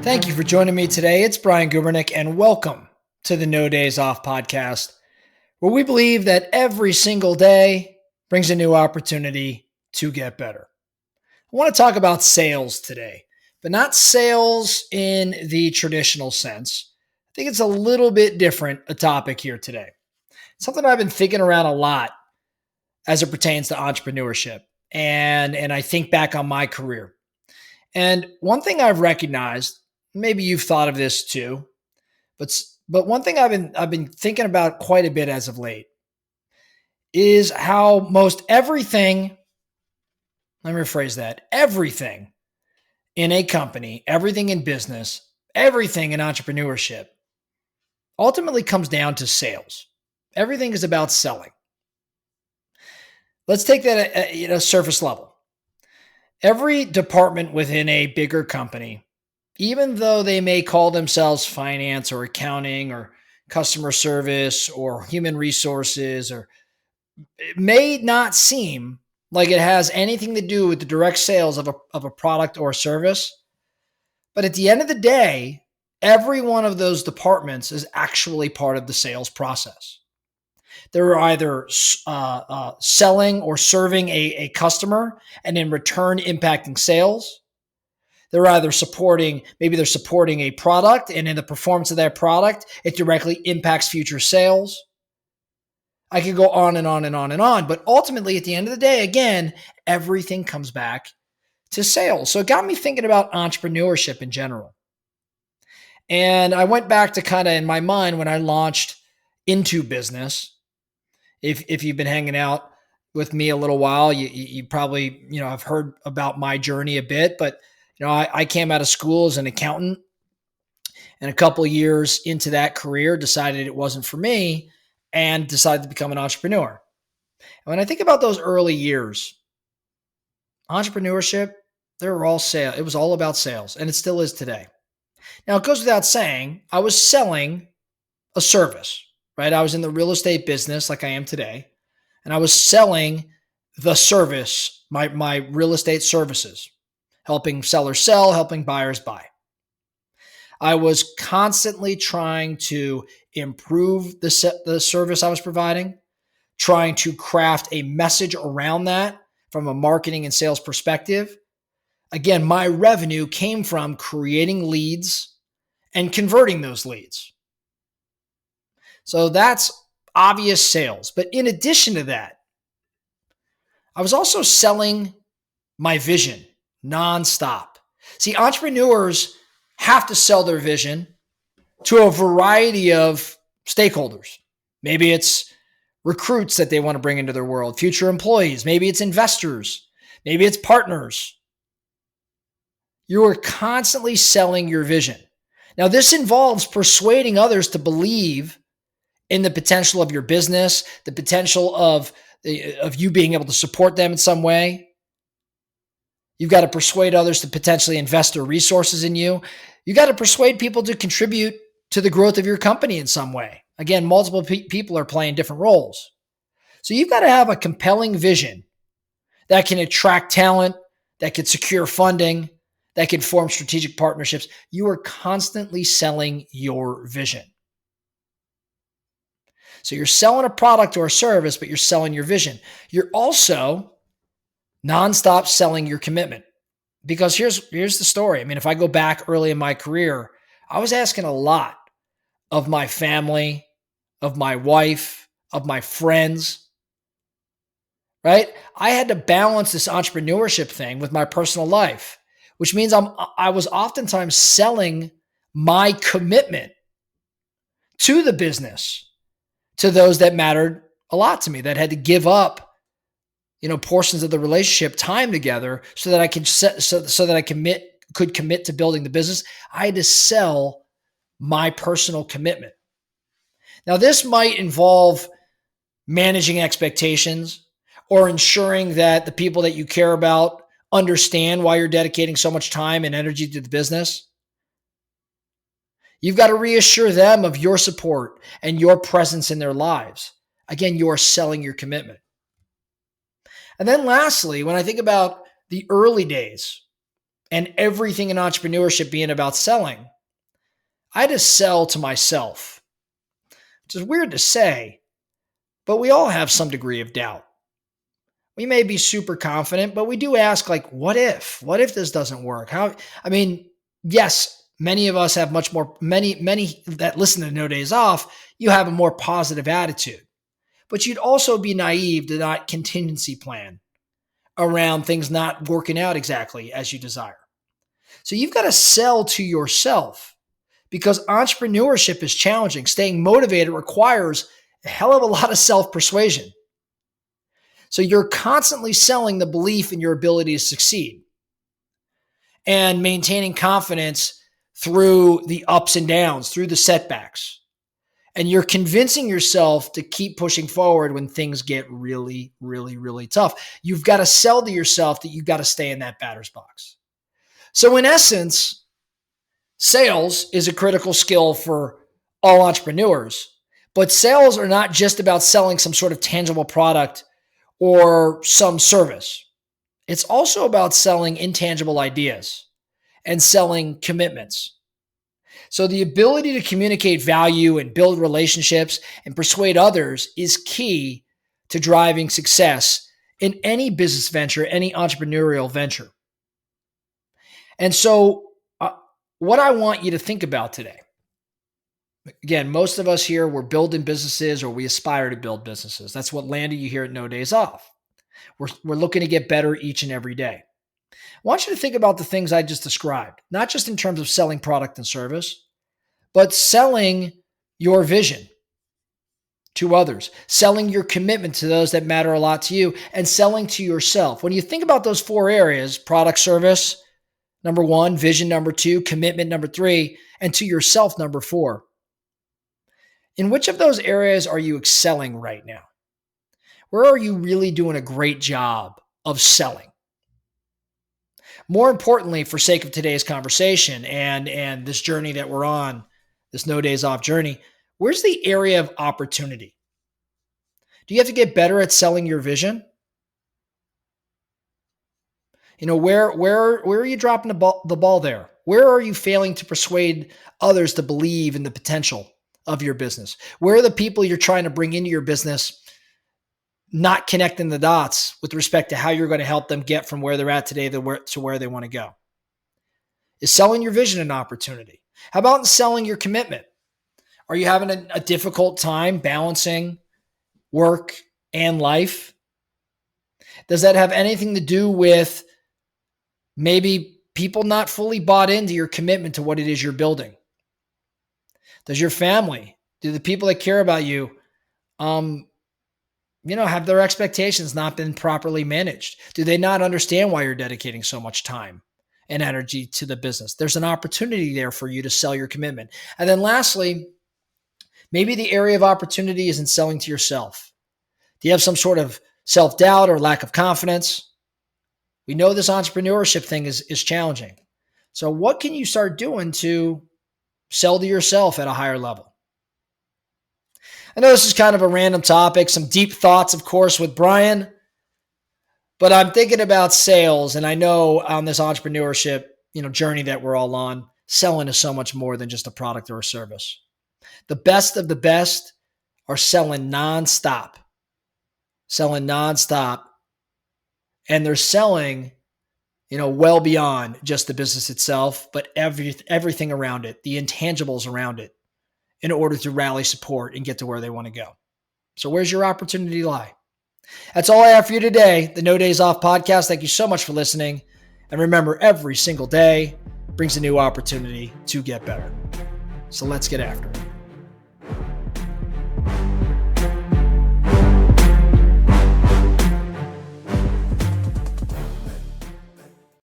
Thank you for joining me today. It's Brian Gubernick, and welcome to the No Days Off podcast, where we believe that every single day brings a new opportunity to get better. I want to talk about sales today, but not sales in the traditional sense. I think it's a little bit different a topic here today. Something I've been thinking around a lot as it pertains to entrepreneurship, and I think back on my career. And one thing I've recognized, maybe you've thought of this too, but one thing I've been thinking about quite a bit as of late is how most everything, let me rephrase that, everything in a company, everything in business, everything in entrepreneurship ultimately comes down to sales. Everything is about selling. Let's take that at a surface level. Every department within a bigger company, even though they may call themselves finance or accounting or customer service or human resources, or it may not seem like it has anything to do with the direct sales of a product or service. But at the end of the day, every one of those departments is actually part of the sales process. They're either selling or serving a customer and in return impacting sales. They're either supporting a product, and in the performance of that product, it directly impacts future sales. I could go on and on and on and on, but ultimately at the end of the day, again, everything comes back to sales. So it got me thinking about entrepreneurship in general. And I went back to kind of in my mind when I launched into business. If you've been hanging out with me a little while, you probably, have heard about my journey a bit, but I came out of school as an accountant, and a couple of years into that career decided it wasn't for me and decided to become an entrepreneur. And when I think about those early years, entrepreneurship, they were all sales. It was all about sales, and it still is today. Now, it goes without saying, I was selling a service, right? I was in the real estate business like I am today, and I was selling the service, my real estate services, helping sellers sell, helping buyers buy. I was constantly trying to improve the service I was providing, trying to craft a message around that from a marketing and sales perspective. Again, my revenue came from creating leads and converting those leads. So that's obvious sales. But in addition to that, I was also selling my vision nonstop. See, entrepreneurs have to sell their vision to a variety of stakeholders. Maybe it's recruits that they want to bring into their world, future employees. Maybe it's investors. Maybe it's partners. You are constantly selling your vision. Now, this involves persuading others to believe in the potential of your business, the potential of you being able to support them in some way. You've got to persuade others to potentially invest their resources in you. You got to persuade people to contribute to the growth of your company in some way. Again, multiple people are playing different roles. So you've got to have a compelling vision that can attract talent, that can secure funding, that can form strategic partnerships. You are constantly selling your vision. So you're selling a product or a service, but you're selling your vision. You're also nonstop selling your commitment. Because here's the story. I mean, if I go back early in my career, I was asking a lot of my family, of my wife, of my friends, right? I had to balance this entrepreneurship thing with my personal life, which means I was oftentimes selling my commitment to the business to those that mattered a lot to me, that had to give up portions of the relationship, time together, so that I could commit to building the business. I had to sell my personal commitment. Now, this might involve managing expectations or ensuring that the people that you care about understand why you're dedicating so much time and energy to the business. You've got to reassure them of your support and your presence in their lives. Again, you are selling your commitment. And then lastly, when I think about the early days and everything in entrepreneurship being about selling, I had to sell to myself, which is weird to say, but we all have some degree of doubt. We may be super confident, but we do ask, like, what if? What if this doesn't work? Yes, many of us have many that listen to No Days Off, you have a more positive attitude. But you'd also be naive to not contingency plan around things not working out exactly as you desire. So you've got to sell to yourself because entrepreneurship is challenging. Staying motivated requires a hell of a lot of self-persuasion. So you're constantly selling the belief in your ability to succeed and maintaining confidence through the ups and downs, through the setbacks. And you're convincing yourself to keep pushing forward when things get really, really, really tough. You've got to sell to yourself that you've got to stay in that batter's box. So in essence, sales is a critical skill for all entrepreneurs, but sales are not just about selling some sort of tangible product or some service. It's also about selling intangible ideas and selling commitments. So the ability to communicate value and build relationships and persuade others is key to driving success in any business venture, any entrepreneurial venture. And so what I want you to think about today, again, most of us here, we're building businesses or we aspire to build businesses. That's what landed you here at No Days Off. We're looking to get better each and every day. I want you to think about the things I just described, not just in terms of selling product and service, but selling your vision to others, selling your commitment to those that matter a lot to you, and selling to yourself. When you think about those four areas, product, service, number one, vision, number two, commitment, number three, and to yourself, number four. In which of those areas are you excelling right now? Where are you really doing a great job of selling? More importantly, for sake of today's conversation and this journey that we're on, this No Days Off journey, where's the area of opportunity? Do you have to get better at selling your vision? Where are you dropping the ball there? Where are you failing to persuade others to believe in the potential of your business? Where are the people you're trying to bring into your business not connecting the dots with respect to how you're going to help them get from where they're at today to where they want to go? Is selling your vision an opportunity? How about selling your commitment? Are you having a difficult time balancing work and life? Does that have anything to do with maybe people not fully bought into your commitment to what it is you're building? Does your family, do the people that care about you, have their expectations not been properly managed? Do they not understand why you're dedicating so much time and energy to the business? There's an opportunity there for you to sell your commitment. And then lastly, maybe the area of opportunity is in selling to yourself. Do you have some sort of self-doubt or lack of confidence? We know this entrepreneurship thing is challenging. So what can you start doing to sell to yourself at a higher level? I know this is kind of a random topic, some deep thoughts, of course, with Brian, but I'm thinking about sales, and I know on this entrepreneurship, journey that we're all on, selling is so much more than just a product or a service. The best of the best are selling nonstop, and they're selling, well beyond just the business itself, but everything around it, the intangibles around it, in order to rally support and get to where they want to go. So where's your opportunity lie? That's all I have for you today, the No Days Off podcast. Thank you so much for listening. And remember, every single day brings a new opportunity to get better. So let's get after it.